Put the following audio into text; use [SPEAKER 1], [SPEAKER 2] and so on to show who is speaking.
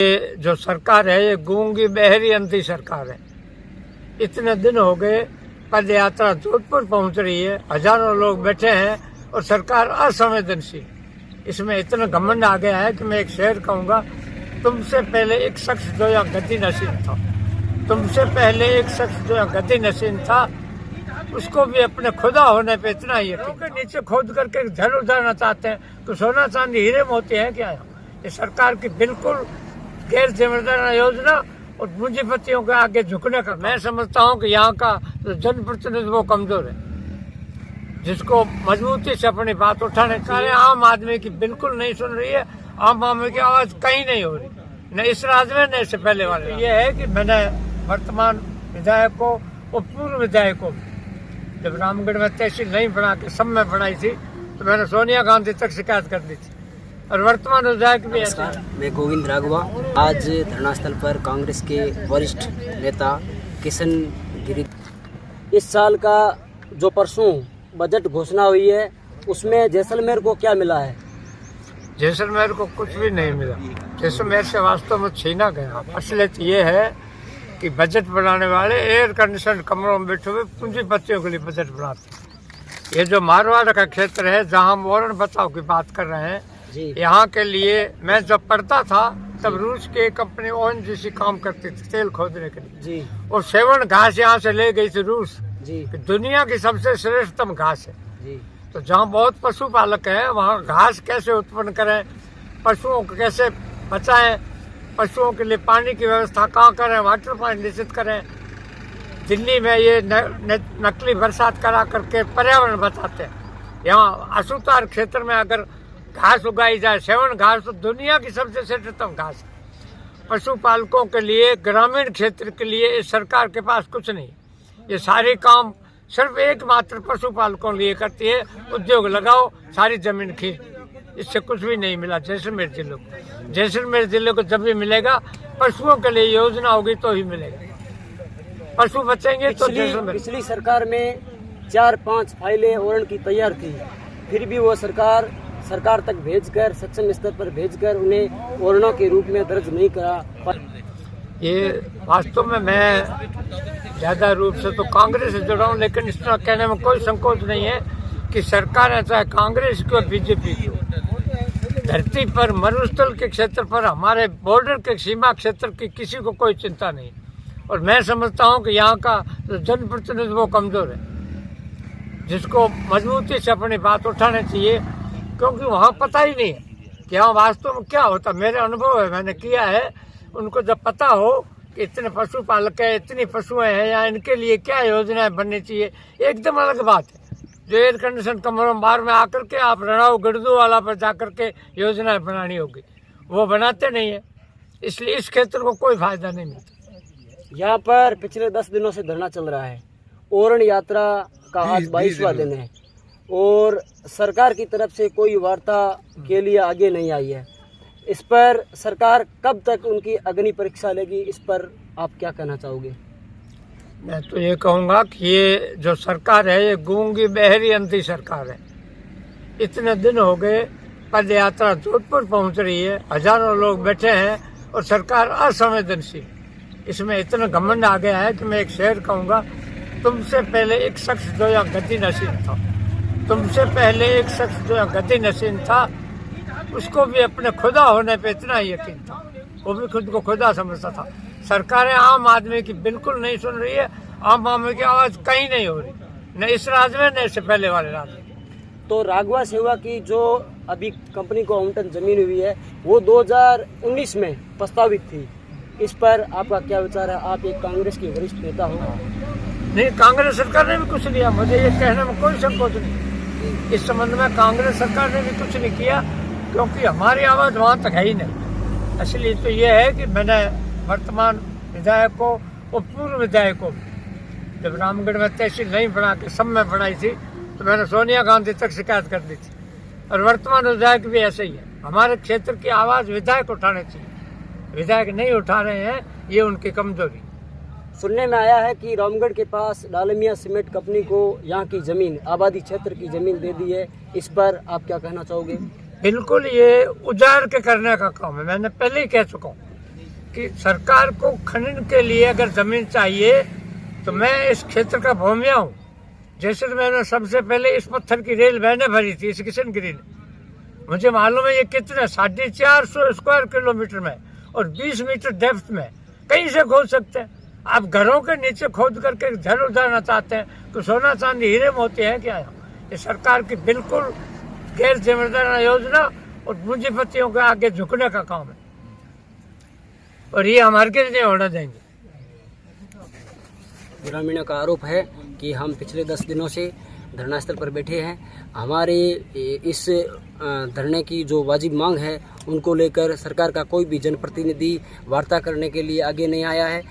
[SPEAKER 1] ये जो सरकार है ये गूंगी बहरी अंधी सरकार है। इतने दिन हो गए पद यात्रा जोधपुर पहुंच रही है, हजारों लोग बैठे हैं और सरकार असंवेदनशील। इसमें इतना घमंड आ गया है कि मैं एक शेर कहूंगा, तुमसे पहले एक शख्स जो यहाँ गद्दी नशीन था, तुमसे पहले एक शख्स जो यहाँ गद्दी नशीन था, उसको भी अपने खुदा होने पे इतना ही यकीन। नीचे खोद करके धन उठाना चाहते हैं तो सोना चांदी हीरे मोती है क्या? ये सरकार की बिल्कुल गैर जिम्मेदार योजना और पूंजीपतियों के आगे झुकने का। मैं समझता हूँ कि यहाँ का जो जनप्रतिनिधि वो कमजोर है, जिसको मजबूती से अपनी बात उठाने चाहिए। आम आदमी की बिल्कुल नहीं सुन रही है, आम आदमी की आवाज कहीं नहीं हो रही, न इस राज्य में न इससे पहले वाले। ये है कि मैंने वर्तमान विधायक को और पूर्व विधायक को, जब रामगढ़ में तहसील नहीं बना के सब में बनाई थी तो मैंने सोनिया गांधी तक शिकायत कर दी थी, और वर्तमान विधायक भी ऐसा।
[SPEAKER 2] मैं गोविंद राघवा। आज धरना स्थल पर कांग्रेस के वरिष्ठ नेता किशन गिरी। इस साल का जो परसों बजट घोषणा हुई है उसमें जैसलमेर को क्या मिला है?
[SPEAKER 1] जैसलमेर को कुछ भी नहीं मिला। जैसलमेर से वास्तव में छीना गया। असलियत ये है कि बजट बनाने वाले एयर कंडीशन कमरों में बैठे हुए पूंजीपतियों के लिए बजट बनाते। ये जो मारवाड़ का क्षेत्र है जहाँ हम वरण बचाव की बात कर रहे हैं, यहाँ के लिए मैं जब पढ़ता था तब रूस की कंपनी ONGC काम करती थी तेल खोदने के लिए
[SPEAKER 2] जी।
[SPEAKER 1] और सेवन घास यहाँ से ले गई थी रूस
[SPEAKER 2] जी।
[SPEAKER 1] दुनिया की सबसे श्रेष्ठतम घास है
[SPEAKER 2] जी।
[SPEAKER 1] तो जहाँ बहुत पशुपालक हैं वहाँ घास कैसे उत्पन्न करें, पशुओं को कैसे बचाएं, पशुओं के लिए पानी की व्यवस्था कहाँ करें, वाटर पॉइंट निश्चित करें। दिल्ली में ये नकली बरसात करा करके पर्यावरण बचाते हैं। यहाँ आसूतार क्षेत्र में अगर घास उगाई जाए, सेवन घास, तो दुनिया की सबसे श्रेष्ठतम घास है। पशुपालकों के लिए, ग्रामीण क्षेत्र के लिए इस सरकार के पास कुछ नहीं। ये सारे काम सिर्फ एकमात्र पशुपालकों लिए करती है। उद्योग लगाओ, सारी जमीन खींच, इससे कुछ भी नहीं मिला जैसलमेर जिले को। जैसलमेर जिले को जब भी मिलेगा पशुओं के लिए योजना होगी तो ही मिलेगा। पशु बचेंगे तो जैसलमेर।
[SPEAKER 2] पिछली सरकार में 4-5 फाइलें ओरण की तैयार थी, फिर भी वो सरकार तक भेजकर, सक्षम स्तर पर भेजकर उन्हें ओरणों के रूप में दर्ज नहीं करा।
[SPEAKER 1] ये वास्तव में मैं ज्यादा रूप से तो कांग्रेस से जुड़ा हूँ, लेकिन इस तरह कहने में कोई संकोच नहीं है कि सरकार है चाहे कांग्रेस की और बीजेपी की, धरती पर मरुस्थल के क्षेत्र पर, हमारे बॉर्डर के सीमा क्षेत्र की किसी को कोई चिंता नहीं। और मैं समझता हूँ कि यहाँ का जो जनप्रतिनिधि वो कमजोर है, जिसको मजबूती से अपनी बात उठानी चाहिए, क्योंकि वहाँ पता ही नहीं है कि यहाँ वास्तव में क्या होता। मेरे अनुभव है, मैंने किया है। उनको जब पता हो कि इतने पशुपालक है, इतनी पशुएं हैं, या इनके लिए क्या योजनाएं बननी चाहिए, एकदम अलग बात है। जो एयर कंडीशन कमरों बाहर में आकर के आप रणाऊ गड़दू वाला पर जाकर के योजनाएं बनानी होगी, वो बनाते नहीं है, इसलिए इस क्षेत्र को कोई फायदा नहीं मिलता।
[SPEAKER 2] यहाँ पर पिछले 10 दिनों से धरना चल रहा है। ओरण यात्रा का आज 22वां दिन है और सरकार की तरफ से कोई वार्ता के लिए आगे नहीं आई है। इस पर सरकार कब तक उनकी अग्नि परीक्षा लेगी, इस पर आप क्या कहना चाहोगे?
[SPEAKER 1] मैं तो ये कहूँगा कि ये जो सरकार है ये गूंगी बहरी अंधी सरकार है। इतने दिन हो गए पद यात्रा जोधपुर पहुंच रही है, हजारों लोग बैठे हैं और सरकार असंवेदनशील। इसमें इतना घमंड आ गया है कि मैं एक शेर कहूँगा, तुमसे पहले एक शख्स जो यहाँ गद्दी नशीन था, तुमसे पहले एक शख्स जो यहाँ गद्दी नशीन था, उसको भी अपने खुदा होने पे इतना ही यकीन था, वो भी खुद को खुदा समझता था। सरकारें आम आदमी की बिल्कुल नहीं सुन रही है, आम आदमी की आवाज कहीं नहीं हो रही, न इस राज्य में न इससे पहले वाले राज्य में।
[SPEAKER 2] तो राघवा सेवा की जो अभी कंपनी को आवंटन जमीन हुई है वो 2019 में प्रस्तावित थी, इस पर आपका क्या विचार है? आप एक कांग्रेस के वरिष्ठ नेता हो।
[SPEAKER 1] नहीं, कांग्रेस सरकार ने भी कुछ लिया, मुझे ये कहने में कोई संकोच नहीं। इस संबंध में कांग्रेस सरकार ने भी कुछ नहीं किया, क्योंकि हमारी आवाज वहाँ तक है ही नहीं। इसलिए तो ये है कि मैंने वर्तमान विधायक को और पूर्व विधायक को, जब रामगढ़ में तहसील नहीं बना के सब में बनाई थी तो मैंने सोनिया गांधी तक शिकायत कर दी थी, और वर्तमान विधायक भी ऐसे ही है। हमारे क्षेत्र की आवाज विधायक उठाने चाहिए, विधायक नहीं उठा रहे हैं, ये उनकी कमजोरी।
[SPEAKER 2] सुनने में आया है कि रामगढ़ के पास डालमिया सीमेंट कंपनी को यहाँ की जमीन, आबादी क्षेत्र की जमीन दे दी है, इस पर आप क्या कहना चाहोगे?
[SPEAKER 1] बिल्कुल ये उजाड़ के करने का काम है। मैंने पहले ही कह चुका हूँ कि सरकार को खनन के लिए अगर जमीन चाहिए तो मैं इस क्षेत्र का भूमिया हूँ। जैसे तो मैंने सबसे पहले इस पत्थर की रेल मैंने भरी थी इस किशन गिरी ने। मुझे मालूम है ये कितना 450 स्क्वायर किलोमीटर में और 20 मीटर डेप्थ में कहीं से खोद सकते हैं। आप घरों के नीचे खोद करके धन उठाना चाहते हैं तो सोना चांदी हीरे मोती है क्या? ये सरकार की बिल्कुल गैर जिम्मेदाराना योजना और पूंजीपतियों के आगे झुकने का काम है और ये हमारे के लिए होना देंगे।
[SPEAKER 2] ग्रामीणों का आरोप है कि हम पिछले 10 दिनों से धरना स्थल पर बैठे हैं। हमारे इस धरने की जो वाजिब मांग है उनको लेकर सरकार का कोई भी जनप्रतिनिधि वार्ता करने के लिए आगे नहीं आया है।